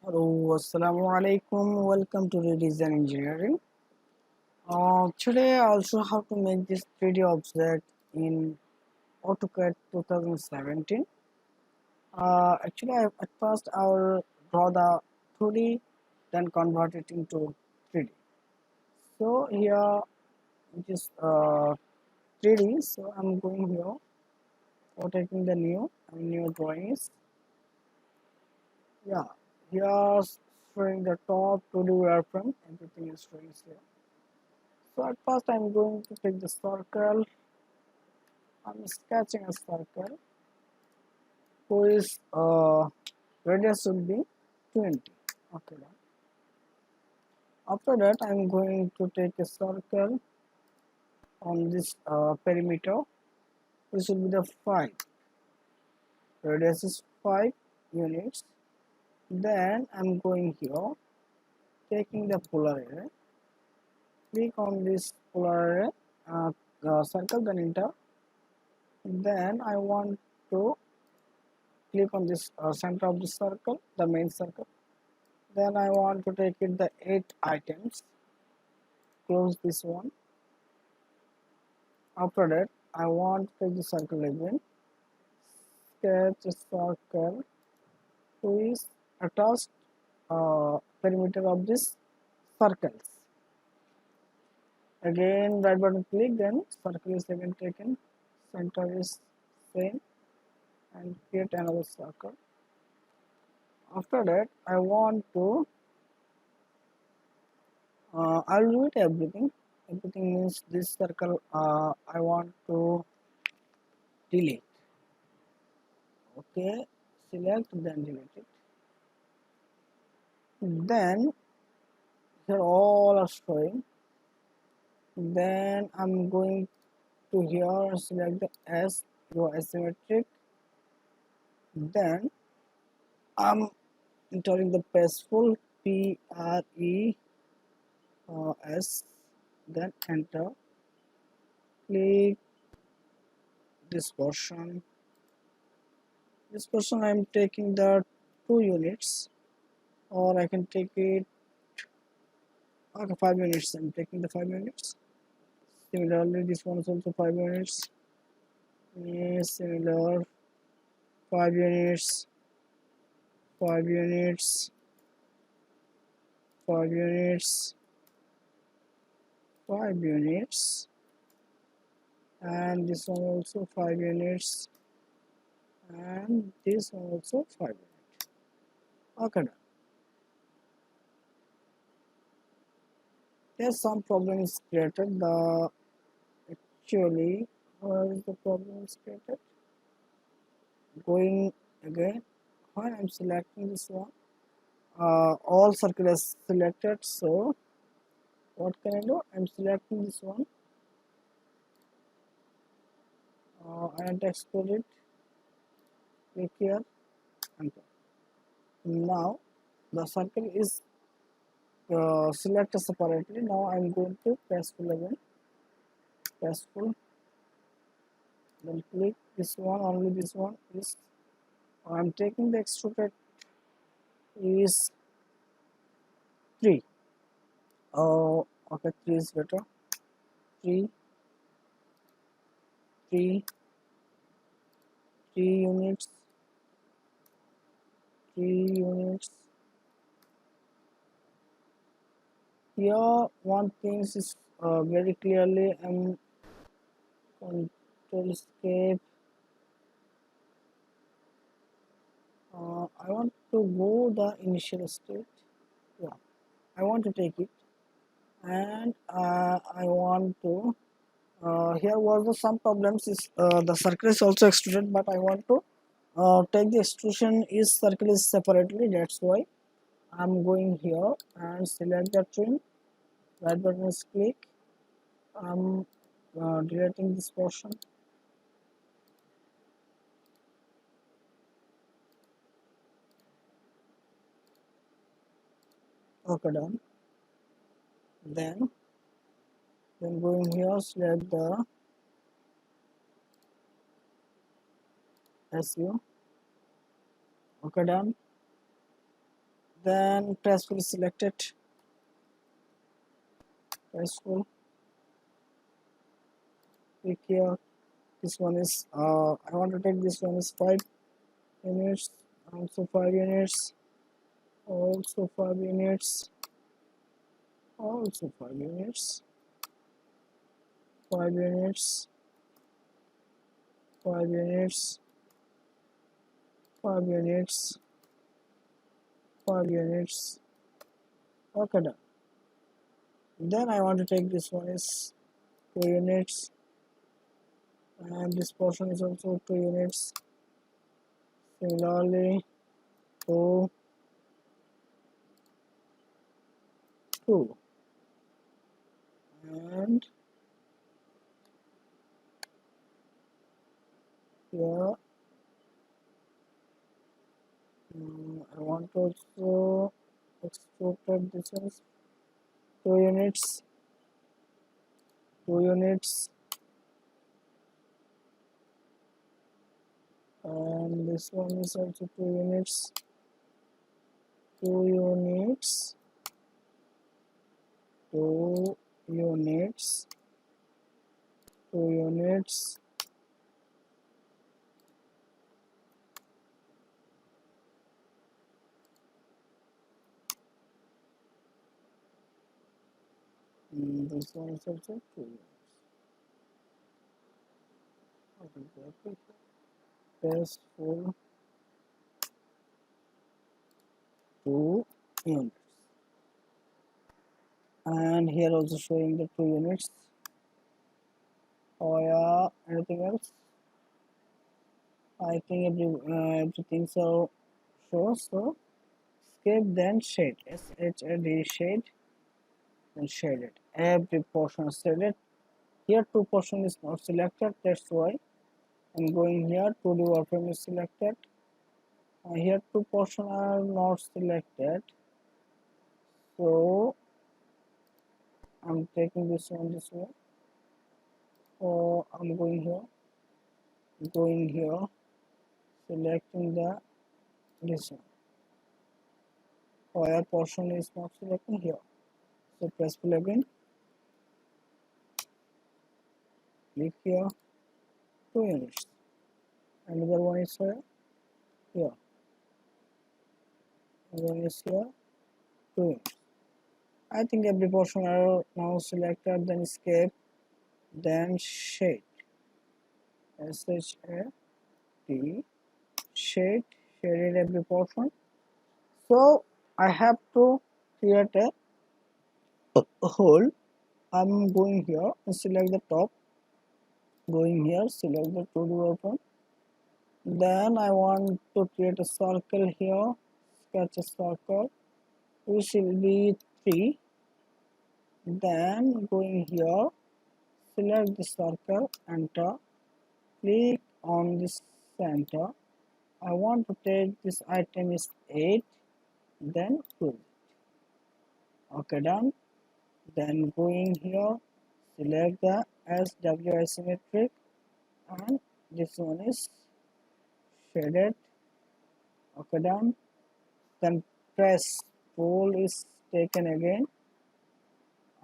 Hello, Assalamu alaikum. Welcome to Redesign Engineering. Today I also have to make this 3D object in AutoCAD 2017. At first I will draw the 2D, then convert it into 3D. So here it is 3D. So I'm going here for taking the new drawings. Yeah, here showing the top 2D wireframe. Everything is showing here. So at first I'm going to take the circle. I'm sketching a circle whose radius will be 20. Okay. Then. After that I'm going to take a circle on this perimeter. This will be the 5. Radius is 5 units. Then I'm going here, taking the polar array. Click on this polar array, circle, then enter. Then I want to click on this center of the circle, the main circle. Then I want to take it the 8 items. Close this one. After that I want to take the circle again. Sketch a circle who is attached perimeter of this circles. Again right button click, then circle is again taken, center is same, and create another circle. After that I want to I'll do it everything means this circle I want to delete. Okay, select, then delete it. Then here all are showing. Then I'm going to here select the S, go asymmetric. Then I'm entering the Pressful, P-R-E-S, then enter. Click this portion. This portion I'm taking the 2 units, or I can take it, okay, 5 units. I'm taking the 5 units. Similarly this one is also 5 units. Similar 5 units, 5 units, 5 units, 5 units, and this one also 5 units, and this one also 5 units. Okay, done. There's some problem is created. The actually where is the problem is created? Going again, when I'm selecting this one, all circle is selected. So what can I do? I'm selecting this one. And explode it. Click here. Enter. Now the circle is selected separately. Now I'm going to Pressful again. Pressful. Then click this one. Only this one is. I'm taking the extruded is 3. Oh, okay, 3 is better. 3, 3, 3 units, 3 units. Here one thing is very clearly. I'm control escape. I want to go the initial state. Yeah, I want to take it, and I want to. Here was the some problems is the circle is also extruded, but I want to take the extrusion is circle is separately. That's why I'm going here and select the trim. Right button is click. I'm deleting this portion. Okay, done. Then going here, select the SU. Okay, done. Then Pressful is selected. Pressful. Click here. This one is I want to take this one is 5 units, also 5 units, also 5 units, also 5 units, 5 units, 5 units, 5 units, 5 units. Okay, done. Then I want to take this one is 2 units, and this portion is also 2 units. Similarly, 2, 2, and here I want to also extrude this one is 2 units, 2 units, and this one is also 2 units, 2 units, 2 units, 2 units, this one is also 2 units. What is that? Pressful 2 units, and here also showing the 2 units. Oh yeah, anything else? I think everything so shows. So escape, then shade, shade, shade, then shaded. Every portion is shaded. Here 2 portion is not selected, that's why I'm going here. 2D wireframe is selected. Here 2 portion are not selected, so I'm taking this one this way. So I'm going here, selecting the this one. Wire portion is not selecting here. So Pressful again. Click here. 2 units. Another one is here. Here. Another one is here. 2 units. I think every portion are now selected. Then escape. Then shade. SHAD. Shade. Shaded every portion. So I have to create a hole. I'm going here and select the top. Going here, select the 2D open. Then I want to create a circle here. Sketch a circle, which will be 3. Then going here, select the circle, enter, click on this center. I want to take this item is 8, then close it. Okay, done. Then going here, select the SW isometric, and this one is shaded. Okay, done. Then press pull is taken again.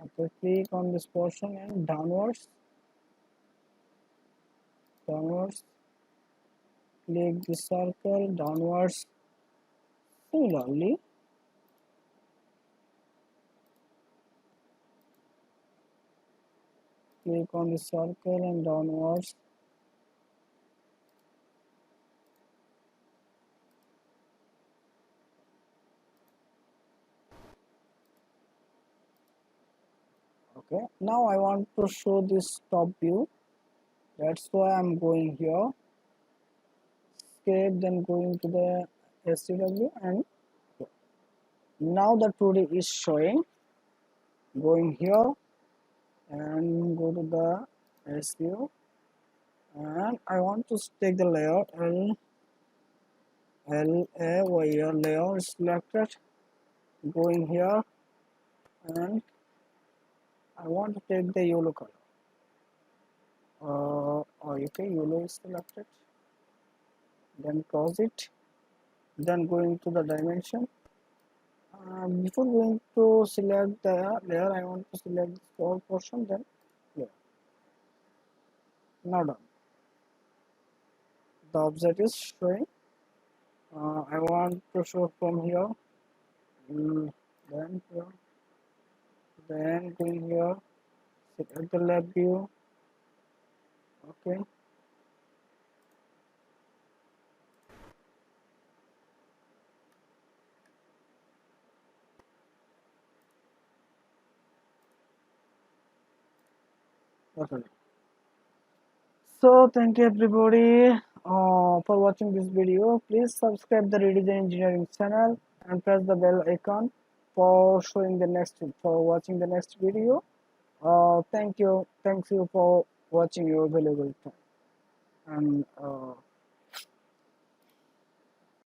Okay, click on this portion and downwards, click the circle, downwards. Similarly, click on the circle and downwards. Okay, now I want to show this top view. That's why I'm going here, escape, then going to the SCW, and now the 2D is showing. Going here and go to the SU, and I want to take the layer LA layer is selected. Going here, and I want to take the yellow color. Okay, yellow is selected. Then close it. Then going to the dimension. Before going to select the layer, I want to select the small portion, then layer. Now done. The object is showing. I want to show from here, then here, then going here, select the left view. Okay. Okay. So thank you everybody for watching this video. Please subscribe the Redesign Engineering channel and press the bell icon for watching the next video. Thank you for watching your valuable time, and